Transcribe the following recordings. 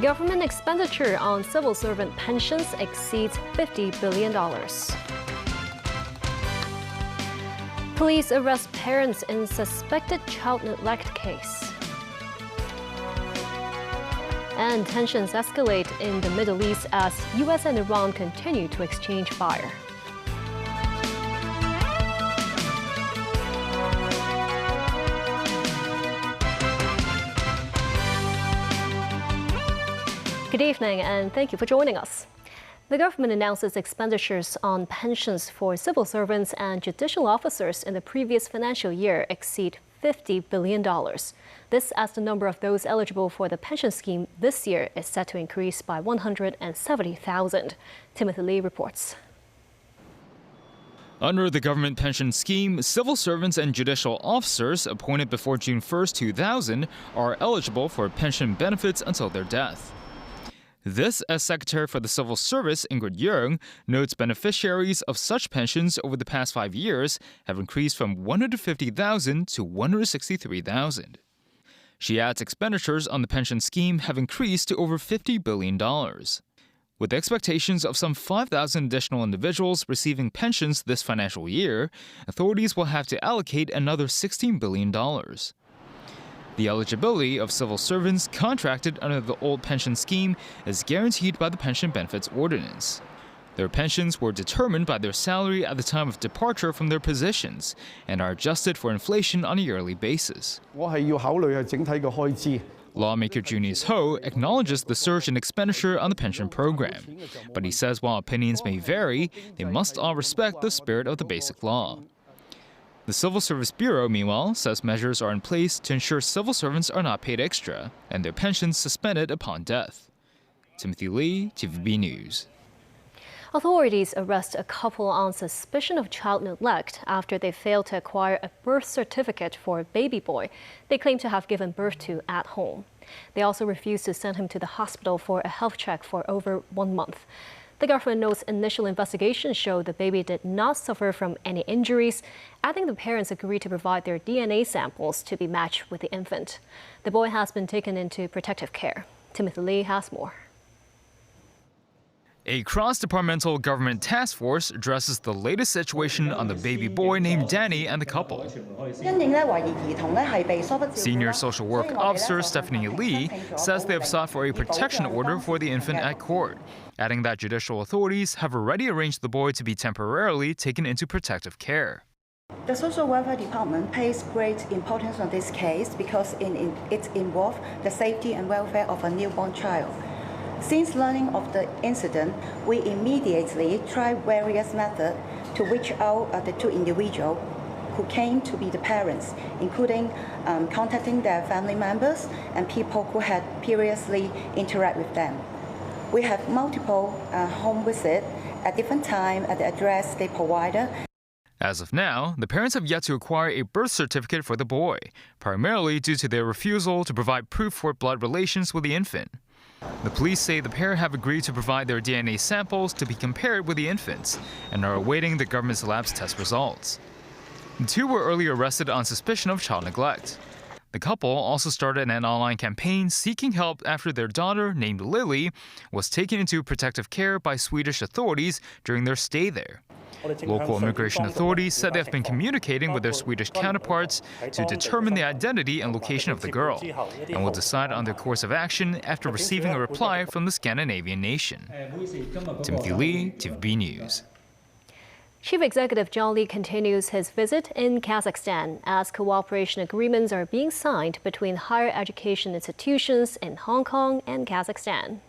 Government expenditure on civil servant pensions exceeds $50 billion. Police arrest parents in suspected child neglect case. And tensions escalate in the Middle East as US and Iran continue to exchange fire. Good evening, and thank you for joining us. The government announces expenditures on pensions for civil servants and judicial officers in the previous financial year exceed $50 billion. This as the number of those eligible for the pension scheme this year is set to increase by 170,000. Timothy Lee reports. Under the government pension scheme, civil servants and judicial officers appointed before June 1, 2000 are eligible for pension benefits until their death. This, as Secretary for the Civil Service Chung notes beneficiaries of such pensions over the past 5 years have increased from 150,000 to 163,000. She adds expenditures on the pension scheme have increased to over $50 billion. With expectations of some 5,000 additional individuals receiving pensions this financial year, authorities will have to allocate another $16 billion. The eligibility of civil servants contracted under the old pension scheme is guaranteed by the Pension Benefits Ordinance. Their pensions were determined by their salary at the time of departure from their positions and are adjusted for inflation on a yearly basis. Lawmaker Junius Ho acknowledges the surge in expenditure on the pension program, but he says while opinions may vary, they must all respect the spirit of the basic law. The Civil Service Bureau, meanwhile, says measures are in place to ensure civil servants are not paid extra and their pensions suspended upon death. Timothy Lee, TVB News. Authorities arrest a couple on suspicion of child neglect after they failed to acquire a birth certificate for a baby boy they claim to have given birth to at home. They also refused to send him to the hospital for a health check for over 1 month. The government notes initial investigations show the baby did not suffer from any injuries, adding the parents agreed to provide their DNA samples to be matched with the infant. The boy has been taken into protective care. Timothy Lee has more. A cross-departmental government task force addresses the latest situation on the baby boy named Danny and the couple. Senior Social Work Officer Stephanie Lee says they have sought for a protection order for the infant at court, adding that judicial authorities have already arranged the boy to be temporarily taken into protective care. The Social Welfare Department pays great importance on this case because it involves the safety and welfare of a newborn child. Since learning of the incident, we immediately tried various methods to reach out the two individuals who came to be the parents, including contacting their family members and people who had previously interacted with them. We have multiple home visits at different times at the address they provided. As of now, the parents have yet to acquire a birth certificate for the boy, primarily due to their refusal to provide proof for blood relations with the infant. The police say the pair have agreed to provide their DNA samples to be compared with the infant's and are awaiting the government's lab's test results. The two were earlier arrested on suspicion of child neglect. The couple also started an online campaign seeking help after their daughter, named Lily, was taken into protective care by Swedish authorities during their stay there. Local immigration authorities said they have been communicating with their Swedish counterparts to determine the identity and location of the girl, and will decide on their course of action after receiving a reply from the Scandinavian nation. Timothy Lee, TVB News. Chief Executive John Lee continues his visit in Kazakhstan as cooperation agreements are being signed between higher education institutions in Hong Kong and Kazakhstan.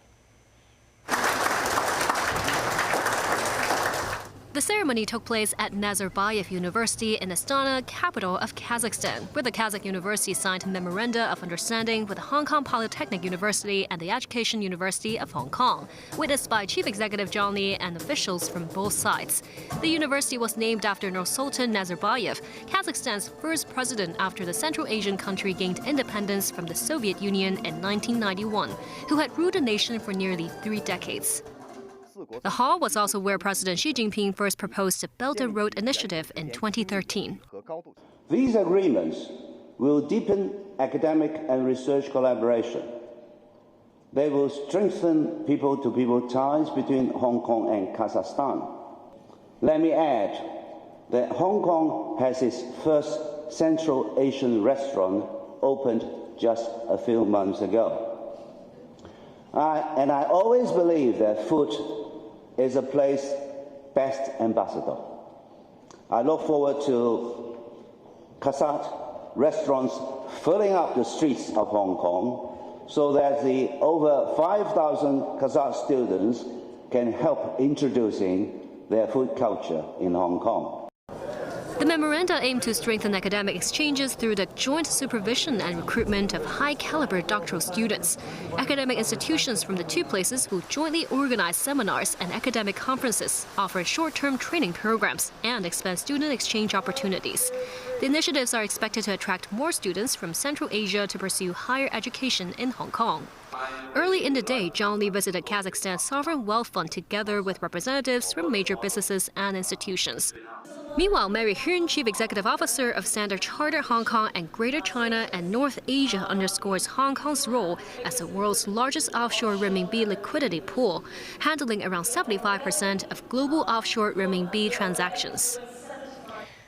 The ceremony took place at Nazarbayev University in Astana, capital of Kazakhstan, where the Kazakh University signed a memoranda of understanding with the Hong Kong Polytechnic University and the Education University of Hong Kong, witnessed by Chief Executive John Lee and officials from both sides. The university was named after Nursultan Nazarbayev, Kazakhstan's first president after the Central Asian country gained independence from the Soviet Union in 1991, who had ruled the nation for nearly 3 decades. The hall was also where President Xi Jinping first proposed the Belt and Road Initiative in 2013. These agreements will deepen academic and research collaboration. They will strengthen people-to-people ties between Hong Kong and Kazakhstan. Let me add that Hong Kong has its first Central Asian restaurant opened just a few months ago. And I always believe that food is a place's best ambassador. I look forward to Kazakh restaurants filling up the streets of Hong Kong so that the over 5,000 Kazakh students can help introducing their food culture in Hong Kong. The memoranda aim to strengthen academic exchanges through the joint supervision and recruitment of high-caliber doctoral students. Academic institutions from the two places will jointly organize seminars and academic conferences, offer short-term training programs, and expand student exchange opportunities. The initiatives are expected to attract more students from Central Asia to pursue higher education in Hong Kong. Early in the day, John Lee visited Kazakhstan's Sovereign Wealth Fund together with representatives from major businesses and institutions. Meanwhile, Mary Hyun, Chief Executive Officer of Standard Chartered Hong Kong and Greater China and North Asia, underscores Hong Kong's role as the world's largest offshore renminbi liquidity pool, handling around 75% of global offshore renminbi transactions.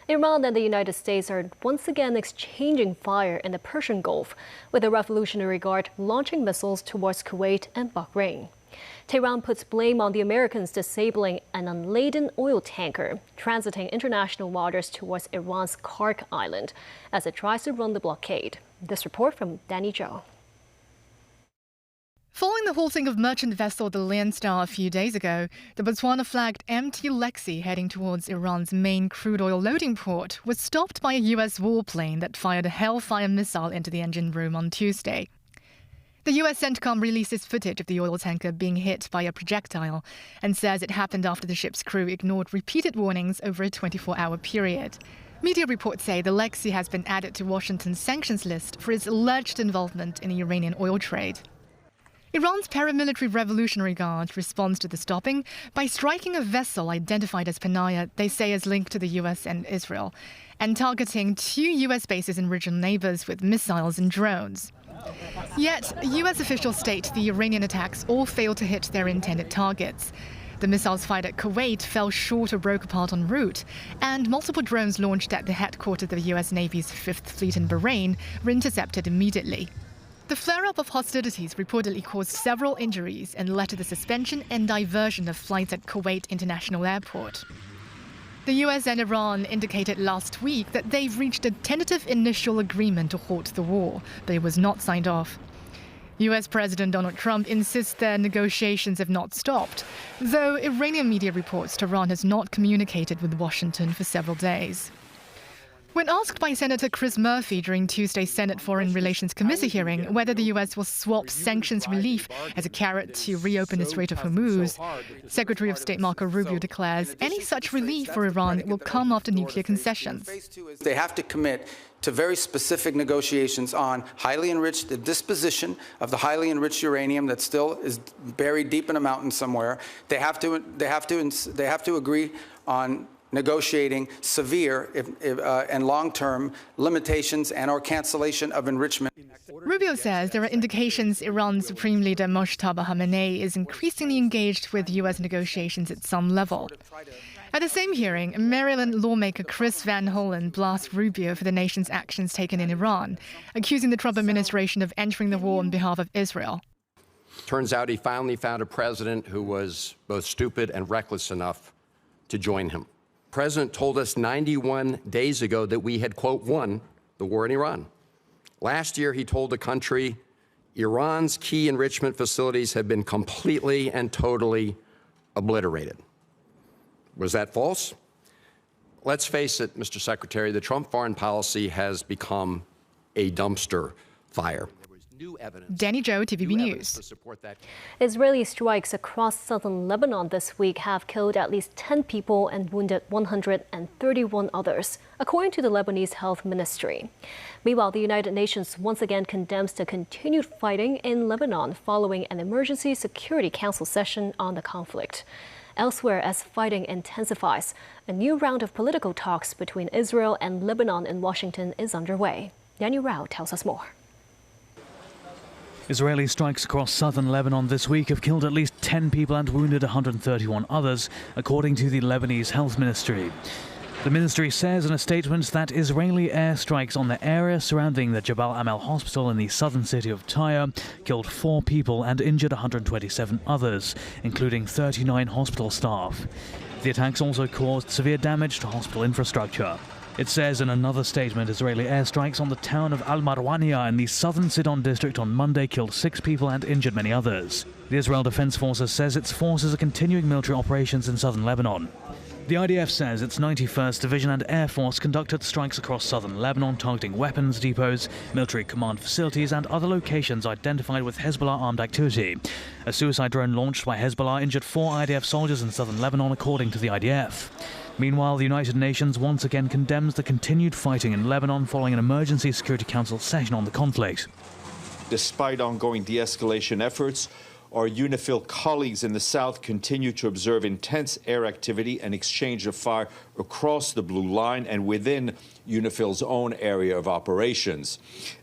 Iran and the United States are once again exchanging fire in the Persian Gulf, with the Revolutionary Guard launching missiles towards Kuwait and Bahrain. Tehran puts blame on the Americans disabling an unladen oil tanker transiting international waters towards Iran's Kark Island as it tries to run the blockade. This report from Danny Zhou. Following the halting of merchant vessel the Lian Star a few days ago, the Botswana-flagged MT Lexi heading towards Iran's main crude oil loading port was stopped by a U.S. warplane that fired a Hellfire missile into the engine room on Tuesday. The U.S. CENTCOM releases footage of the oil tanker being hit by a projectile and says it happened after the ship's crew ignored repeated warnings over a 24-hour period. Media reports say the Lexi has been added to Washington's sanctions list for its alleged involvement in the Iranian oil trade. Iran's paramilitary Revolutionary Guard responds to the stopping by striking a vessel identified as Panaya they say is linked to the U.S. and Israel, and targeting two U.S. bases and regional neighbors with missiles and drones. Yet, U.S. officials state the Iranian attacks all failed to hit their intended targets. The missiles fired at Kuwait fell short or broke apart en route, and multiple drones launched at the headquarters of the U.S. Navy's 5th Fleet in Bahrain were intercepted immediately. The flare-up of hostilities reportedly caused several injuries and led to the suspension and diversion of flights at Kuwait International Airport. The US and Iran indicated last week that they've reached a tentative initial agreement to halt the war, but it was not signed off. US President Donald Trump insists their negotiations have not stopped, though Iranian media reports Tehran has not communicated with Washington for several days. When asked by Senator Chris Murphy during Tuesday's Senate Foreign Relations Committee hearing whether the U.S. will swap sanctions relief as a carrot to reopen the Strait of Hormuz, Secretary of State Marco Rubio declares any such relief for Iran will come after nuclear concessions. They have to commit to very specific negotiations on the disposition of the highly enriched uranium that still is buried deep in a mountain somewhere. They have to agree on negotiating severe and long-term limitations and or cancellation of enrichment. Rubio says there are indications Iran's Supreme Leader Mojtaba Khamenei is increasingly engaged with U.S. negotiations at some level. At the same hearing, Maryland lawmaker Chris Van Hollen blasts Rubio for the nation's actions taken in Iran, accusing the Trump administration of entering the war on behalf of Israel. Turns out he finally found a president who was both stupid and reckless enough to join him. The president told us 91 days ago that we had, quote, won the war in Iran. Last year, he told the country Iran's key enrichment facilities have been completely and totally obliterated. Was that false? Let's face it, Mr. Secretary, the Trump foreign policy has become a dumpster fire. Danny Zhou, TVB News. Israeli strikes across southern Lebanon this week have killed at least 10 people and wounded 131 others, according to the Lebanese Health Ministry. Meanwhile, the United Nations once again condemns the continued fighting in Lebanon following an emergency Security Council session on the conflict. Elsewhere, as fighting intensifies, a new round of political talks between Israel and Lebanon in Washington is underway. Daniel Rao tells us more. Israeli strikes across southern Lebanon this week have killed at least 10 people and wounded 131 others, according to the Lebanese Health Ministry. The ministry says in a statement that Israeli airstrikes on the area surrounding the Jabal Amal hospital in the southern city of Tyre killed 4 people and injured 127 others, including 39 hospital staff. The attacks also caused severe damage to hospital infrastructure. It says in another statement Israeli airstrikes on the town of Al-Marwaniya in the southern Sidon district on Monday killed 6 people and injured many others. The Israel Defense Forces says its forces are continuing military operations in southern Lebanon. The IDF says its 91st Division and Air Force conducted strikes across southern Lebanon targeting weapons depots, military command facilities and other locations identified with Hezbollah armed activity. A suicide drone launched by Hezbollah injured 4 IDF soldiers in southern Lebanon, according to the IDF. Meanwhile, the United Nations once again condemns the continued fighting in Lebanon following an emergency Security Council session on the conflict. Despite ongoing de-escalation efforts, our UNIFIL colleagues in the south continue to observe intense air activity and exchange of fire across the Blue Line and within UNIFIL's own area of operations.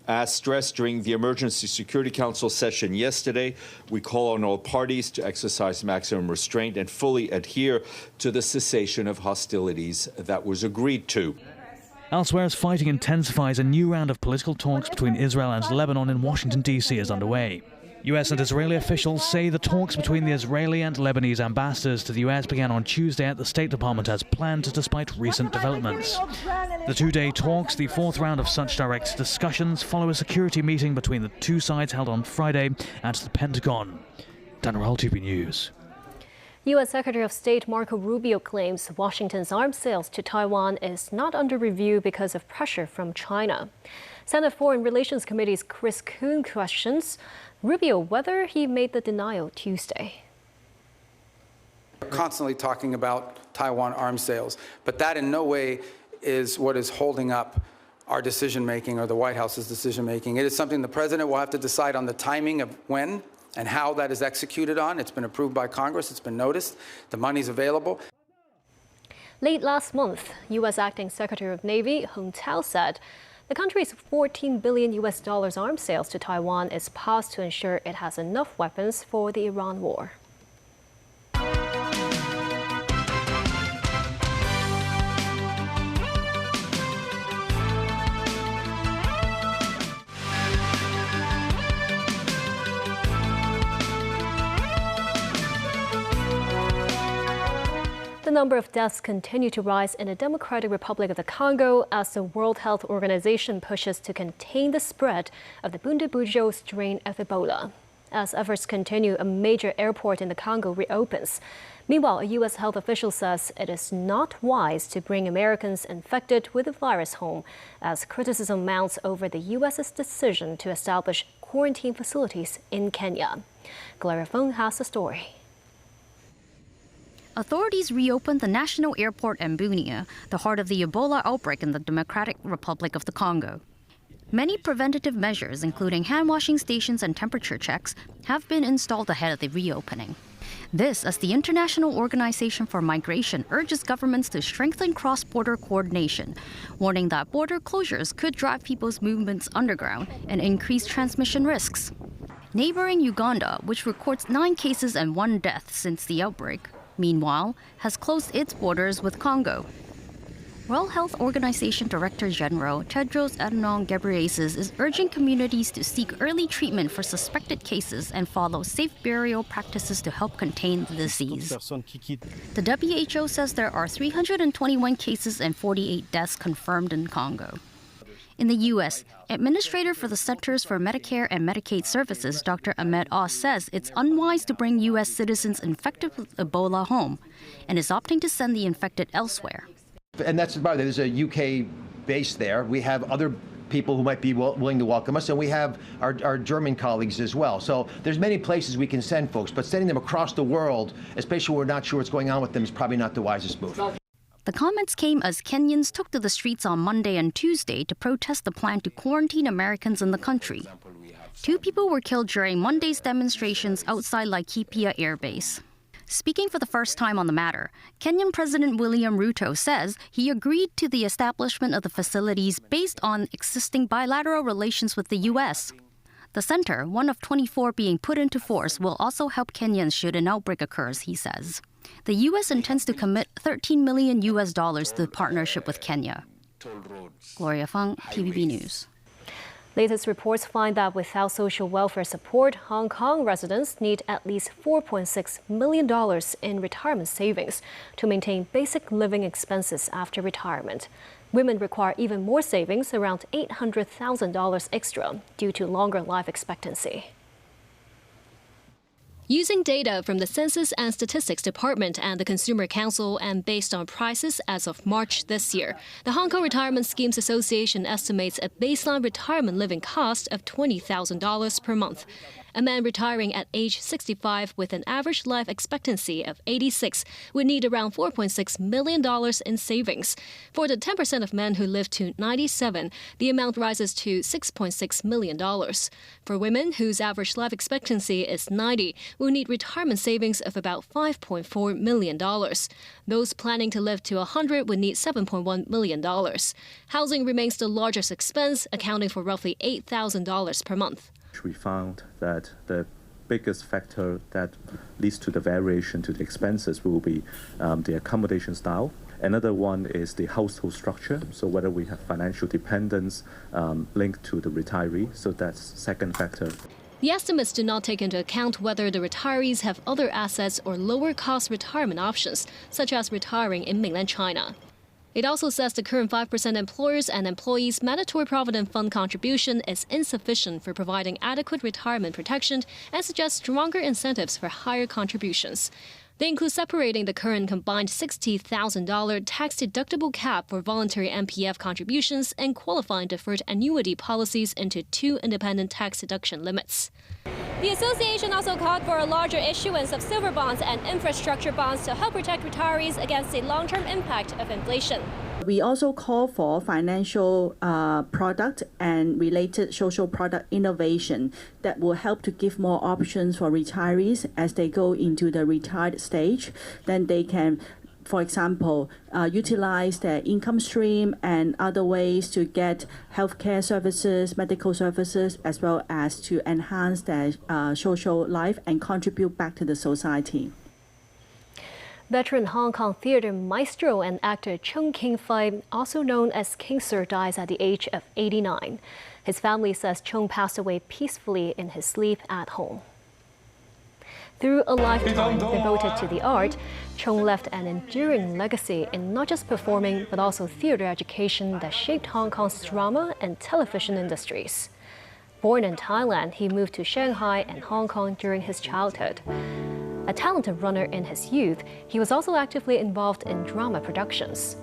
As stressed during the Emergency Security Council session yesterday, we call on all parties to exercise maximum restraint and fully adhere to the cessation of hostilities that was agreed to. Elsewhere, as fighting intensifies, a new round of political talks between Israel and Lebanon in Washington, D.C. is underway. U.S. and Israeli officials say the talks between the Israeli and Lebanese ambassadors to the U.S. began on Tuesday at the State Department as planned, despite recent developments. The 2-day talks, the 4th round of such direct discussions, follow a security meeting between the two sides held on Friday at the Pentagon. Dan Rahul, TVB News. U.S. Secretary of State Marco Rubio claims Washington's arms sales to Taiwan is not under review because of pressure from China. Senate Foreign Relations Committee's Chris Coon questions Rubio whether he made the denial Tuesday. We're constantly talking about Taiwan arms sales, but that in no way is what is holding up our decision-making or the White House's decision-making. It is something the president will have to decide on the timing of when and how that is executed on. It's been approved by Congress. It's been noticed. The money's available. Late last month, U.S. Acting Secretary of Navy Hung Tao said the country's $14 billion arms sales to Taiwan is paused to ensure it has enough weapons for the Iran war. The number of deaths continue to rise in the Democratic Republic of the Congo as the World Health Organization pushes to contain the spread of the Bundibugyo strain of Ebola. As efforts continue, a major airport in the Congo reopens. Meanwhile, a U.S. health official says it is not wise to bring Americans infected with the virus home, as criticism mounts over the U.S.'s decision to establish quarantine facilities in Kenya. Gloria Feng has the story. Authorities reopened the national airport in Bunia, the heart of the Ebola outbreak in the Democratic Republic of the Congo. Many preventative measures, including hand-washing stations and temperature checks, have been installed ahead of the reopening. This as the International Organization for Migration urges governments to strengthen cross-border coordination, warning that border closures could drive people's movements underground and increase transmission risks. Neighboring Uganda, which records 9 cases and 1 death since the outbreak, meanwhile, has closed its borders with Congo. World Health Organization Director General Tedros Adhanom Ghebreyesus is urging communities to seek early treatment for suspected cases and follow safe burial practices to help contain the disease. The WHO says there are 321 cases and 48 deaths confirmed in Congo. In the U.S., Administrator for the Centers for Medicare and Medicaid Services, Dr. Ahmed Oz, says it's unwise to bring U.S. citizens infected with Ebola home and is opting to send the infected elsewhere. And that's about it. There's a UK base there. We have other people who might be willing to welcome us, and we have our German colleagues as well. So there's many places we can send folks, but sending them across the world, especially when we're not sure what's going on with them, is probably not the wisest move. The comments came as Kenyans took to the streets on Monday and Tuesday to protest the plan to quarantine Americans in the country. 2 people were killed during Monday's demonstrations outside Laikipia Air Base. Speaking for the first time on the matter, Kenyan President William Ruto says he agreed to the establishment of the facilities based on existing bilateral relations with the U.S. The center, one of 24 being put into force, will also help Kenyans should an outbreak occurs, he says. The U.S. intends to commit $13 million to the partnership with Kenya. Gloria Fang, TVB News. Latest reports find that without social welfare support, Hong Kong residents need at least $4.6 million in retirement savings to maintain basic living expenses after retirement. Women require even more savings, around $800,000 extra, due to longer life expectancy. Using data from the Census and Statistics Department and the Consumer Council and based on prices as of March this year, the Hong Kong Retirement Schemes Association estimates a baseline retirement living cost of $20,000 per month. A man retiring at age 65 with an average life expectancy of 86 would need around $4.6 million in savings. For the 10% of men who live to 97, the amount rises to $6.6 million. For women whose average life expectancy is 90, will need retirement savings of about $5.4 million. Those planning to live to 100 would need $7.1 million. Housing remains the largest expense, accounting for roughly $8,000 per month. We found that the biggest factor that leads to the variation to the expenses will be the accommodation style. Another one is the household structure, so whether we have financial dependence linked to the retiree, so that's second factor. The estimates do not take into account whether the retirees have other assets or lower-cost retirement options, such as retiring in mainland China. It also says the current 5% employers and employees' mandatory provident fund contribution is insufficient for providing adequate retirement protection and suggests stronger incentives for higher contributions. They include separating the current combined $60,000 tax-deductible cap for voluntary MPF contributions and qualifying deferred annuity policies into 2 independent tax deduction limits. The association also called for a larger issuance of silver bonds and infrastructure bonds to help protect retirees against the long-term impact of inflation. We also call for financial product and related social product innovation that will help to give more options for retirees as they go into the retired stage. Then they can, for example, utilize their income stream and other ways to get healthcare services, medical services, as well as to enhance their social life and contribute back to the society. Veteran Hong Kong theater maestro and actor Chung King-fai, also known as King Sir, dies at the age of 89. His family says Chung passed away peacefully in his sleep at home. Through a lifetime devoted to the art, Chung left an enduring legacy in not just performing but also theater education that shaped Hong Kong's drama and television industries. Born in Thailand, he moved to Shanghai and Hong Kong during his childhood. A talented runner in his youth, he was also actively involved in drama productions.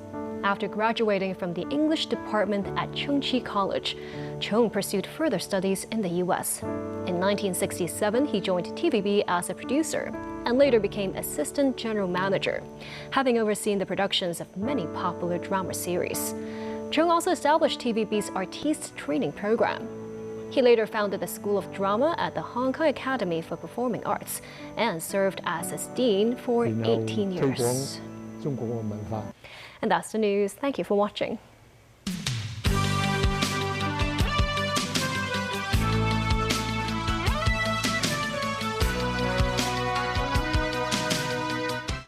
After graduating from the English department at Chung College, Chung pursued further studies in the U.S. In 1967, he joined TVB as a producer and later became assistant general manager, having overseen the productions of many popular drama series. Chung also established TVB's artiste training program. He later founded the School of Drama at the Hong Kong Academy for Performing Arts and served as its dean for 18 years. And that's the news. Thank you for watching.